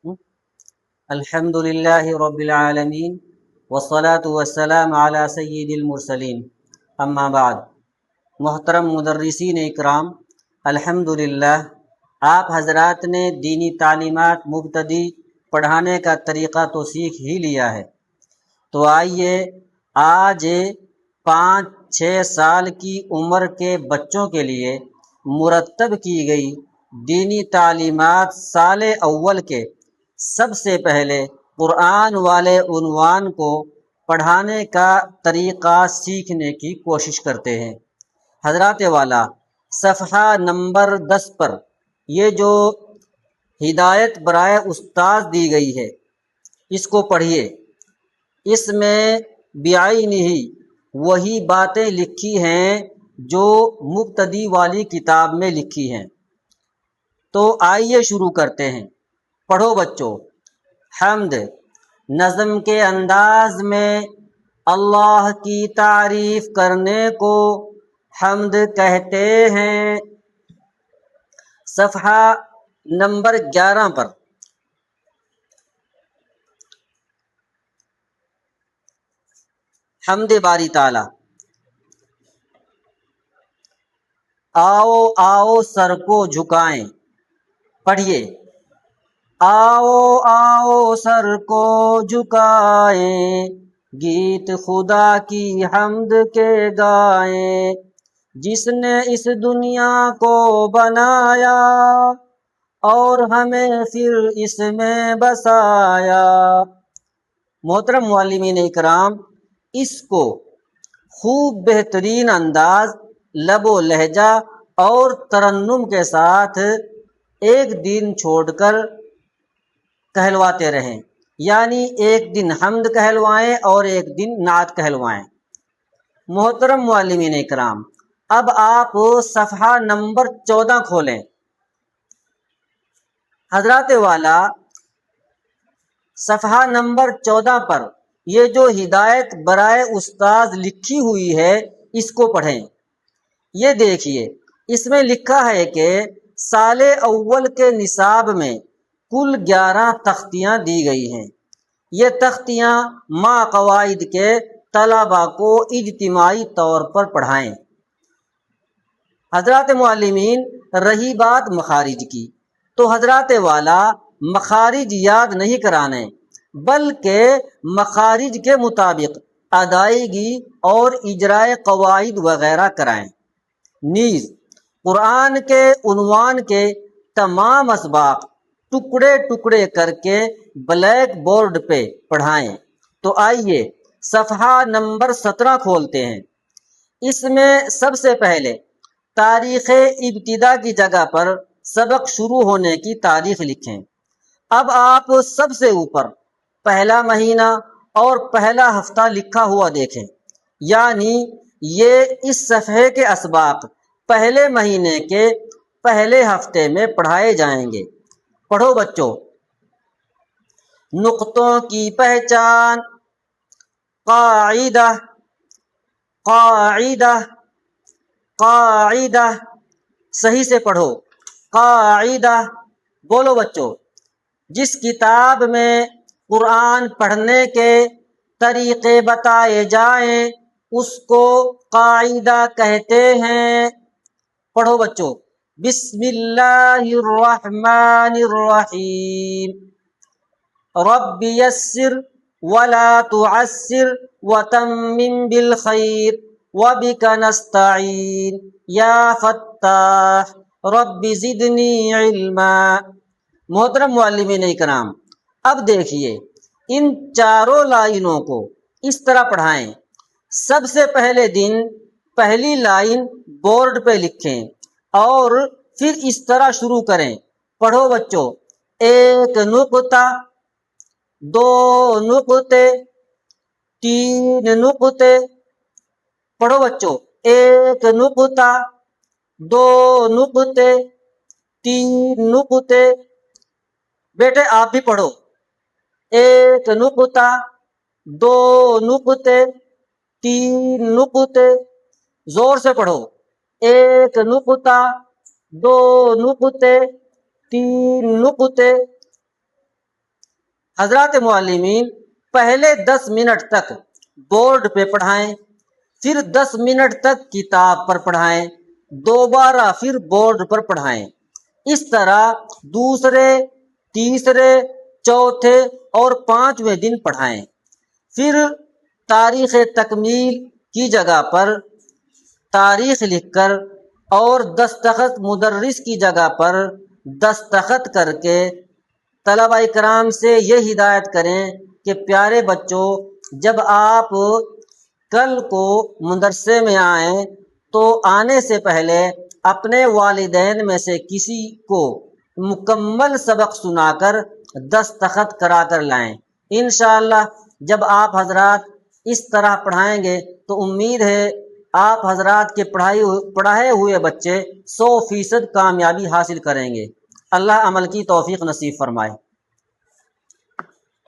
الحمدللہ رب العالمین والصلاة والسلام علی سید المرسلین، اما بعد۔ محترم مدرسین اکرام، الحمدللہ آپ حضرات نے دینی تعلیمات مبتدی پڑھانے کا طریقہ تو سیکھ ہی لیا ہے، تو آئیے آج 5-6 سال کی عمر کے بچوں کے لیے مرتب کی گئی دینی تعلیمات سال اول کے سب سے پہلے قرآن والے عنوان کو پڑھانے کا طریقہ سیکھنے کی کوشش کرتے ہیں۔ حضرات والا، صفحہ نمبر 10 پر یہ جو ہدایت برائے استاذ دی گئی ہے اس کو پڑھیے۔ اس میں بعینہ وہی باتیں لکھی ہیں جو مبتدی والی کتاب میں لکھی ہیں۔ تو آئیے شروع کرتے ہیں۔ پڑھو بچوں۔ حمد نظم کے انداز میں اللہ کی تعریف کرنے کو حمد کہتے ہیں۔ صفحہ نمبر 11 پر حمد باری تعالی۔ آؤ آؤ سر کو جھکائیں، پڑھیے۔ آؤ آؤ سر کو جھکائیں، گیت خدا کی حمد کے گائیں، جس نے اس دنیا کو بنایا اور ہمیں پھر اس میں بسایا۔ محترم معلمین اکرام، اس کو خوب بہترین انداز، لب و لہجہ اور ترنم کے ساتھ ایک دن چھوڑ کر کہلواتے رہیں، یعنی ایک دن حمد کہلوائیں اور ایک دن نعت کہلوائیں۔ محترم معلمین اکرام، اب آپ صفحہ نمبر 14 کھولیں۔ حضرات والا، صفحہ نمبر 14 پر یہ جو ہدایت برائے استاذ لکھی ہوئی ہے اس کو پڑھیں۔ یہ دیکھیے، اس میں لکھا ہے کہ سال اول کے نصاب میں کل 11 تختیاں دی گئی ہیں۔ یہ تختیاں ماء قواعد کے طلباء کو اجتماعی طور پر پڑھائیں۔ حضرات معلمین، رہی بات مخارج کی، تو حضرات والا مخارج یاد نہیں کرانے بلکہ مخارج کے مطابق ادائیگی اور اجرائے قواعد وغیرہ کرائیں۔ نیز قرآن کے عنوان کے تمام اسباق ٹکڑے ٹکڑے کر کے بلیک بورڈ پہ پڑھائیں۔ تو آئیے صفحہ نمبر 17 کھولتے ہیں۔ اس میں سب سے پہلے تاریخ ابتدا کی جگہ پر سبق شروع ہونے کی تاریخ لکھیں۔ اب آپ سب سے اوپر پہلا مہینہ اور پہلا ہفتہ لکھا ہوا دیکھیں، یعنی یہ اس صفحے کے اسباق پہلے مہینے کے پہلے ہفتے میں پڑھائے جائیں گے۔ پڑھو بچوں۔ نقطوں کی پہچان، قاعدہ قاعدہ قاعدہ، صحیح سے پڑھو، قاعدہ۔ بولو بچوں۔ جس کتاب میں قرآن پڑھنے کے طریقے بتائے جائیں اس کو قاعدہ کہتے ہیں۔ پڑھو بچوں۔ بسم اللہ الرحمن الرحیم، رب یسر ولا تعسر وتمم بالخیر وبک نستعین یا فتاح رب زدنی علما۔ محترم معلمین اکرام، اب دیکھیے ان چاروں لائنوں کو اس طرح پڑھائیں۔ سب سے پہلے دن پہلی لائن بورڈ پہ لکھیں اور پھر اس طرح شروع کریں۔ پڑھو بچوں۔ ایک نقطہ، دو نقطے، تین نقطے۔ پڑھو بچوں۔ ایک نقطہ، دو نقطے، تین نقطے۔ بیٹے آپ بھی پڑھو۔ ایک نقطہ، دو نقطے، تین نقطے۔ زور سے پڑھو۔ ایک نقطہ، دو نقطے، تین نقطے۔ حضرات معلمین پہلے 10 منٹ تک بورڈ پہ پڑھائیں، پھر 10 منٹ تک کتاب پر پڑھائیں، دوبارہ پھر بورڈ پر پڑھائیں۔ اس طرح دوسرے، تیسرے، چوتھے اور 5ویں دن پڑھائیں۔ پھر تاریخ تکمیل کی جگہ پر تاریخ لکھ کر اور دستخط مدرس کی جگہ پر دستخط کر کے طلبہ کرام سے یہ ہدایت کریں کہ پیارے بچوں، جب آپ کل کو مدرسے میں آئیں تو آنے سے پہلے اپنے والدین میں سے کسی کو مکمل سبق سنا کر دستخط کرا کر لائیں۔ انشاءاللہ جب آپ حضرات اس طرح پڑھائیں گے تو امید ہے آپ حضرات کے پڑھائے ہوئے بچے 100% کامیابی حاصل کریں گے۔ اللہ عمل کی توفیق نصیب فرمائے۔